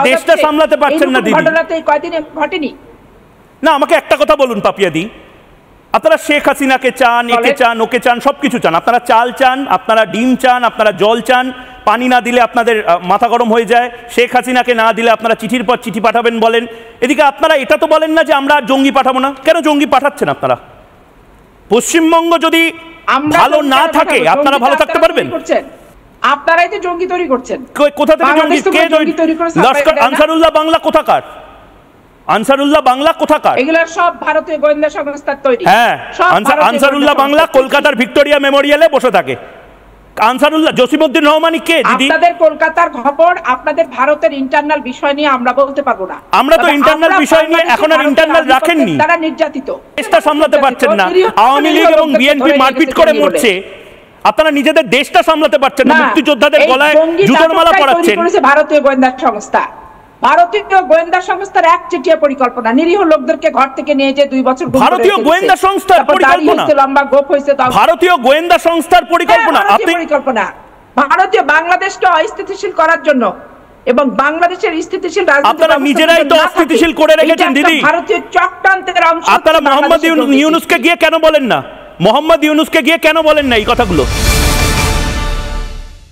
দেশটা সামলাতে পারছেন না দিদি। ঘটনাতে কয়দিনে ঘটেনি। না, আমাকে একটা কথা বলুন পাপিয়াদি, আপনারা শেখ হাসিনাকে চান, একে চান, ওকে চান, সবকিছু চান, আপনারা চাল চান, আপনারা ডিম চান, আপনারা জল চান, পানি না দিলে আপনাদের মাথা গরম হয়ে যায়, শেখ হাসিনাকে না দিলে আপনারা চিঠির পর চিঠি পাঠাবেন বলেন। এদিকে আপনারা এটা তো বলেন না যে আমরা জঙ্গি পাঠাবো না। কেন জঙ্গি পাঠাচ্ছেন আপনারা? পশ্চিমবঙ্গ যদি ভালো না থাকে আপনারা ভালো থাকতে পারবেন? আপনারাই তো জঙ্গি তৈরি করছেন। কোথা থেকে জঙ্গি? কে লস্কর আনসারুল্লাহ বাংলা কোথাকার? আনসারুল্লাহ বাংলা কোথাকার? এগুলো সব ভারতীয় গোয়েন্দা সংস্থার তৈরি। হ্যাঁ, আনসারুল্লাহ বাংলা কলকাতার ভিক্টোরিয়া মেমোরিয়ালে বসে থাকে। আনসারুল্লাহ জসিমউদ্দিন রহমানি কে দিদি? আপনাদের কলকাতার খবর, আপনাদের ভারতের ইন্টারনাল বিষয় নিয়ে আমরা বলতে পারবো না। আমরা তো ইন্টারনাল বিষয় নিয়ে এখন আর ইন্টারনাল রাখেননি। তারা নির্যাতিত, দেশটা সামলাতে পারছেন না। আওয়ামী লীগ এবং বিএনপি মারপিট করে মরছে, আপনারা নিজেদের দেশটা সামলাতে পারছেন না। মুক্তিযোদ্ধাদের গলায় জুতোর মালা পরাচ্ছেন। ভারতীয় গোয়েন্দা সংস্থা, ভারতীয় গোয়েন্দা সংস্থার একচেটিয়া পরিকল্পনা, নিরীহ লোকদেরকে ঘর থেকে নিয়ে যে 2 বছর ভারতীয় গোয়েন্দা সংস্থার পরিকল্পনা, লম্বা গোপ হয়েছে, ভারতীয় গোয়েন্দা সংস্থার পরিকল্পনা। ভারতীয় বাংলাদেশকে অস্থিতিশীল করার জন্য এবং বাংলাদেশের স্থিতিশীল রাজনীতি আপনারা নিজেরাই তো অস্থিতিশীল করে রেখেছেন দিদি। ভারতীয় চক্রান্তের অংশ। আপনারা মোহাম্মদ ইউনূসকে গিয়ে কেন বলেন না? মোহাম্মদ ইউনূসকে গিয়ে কেন বলেন না এই কথাগুলো?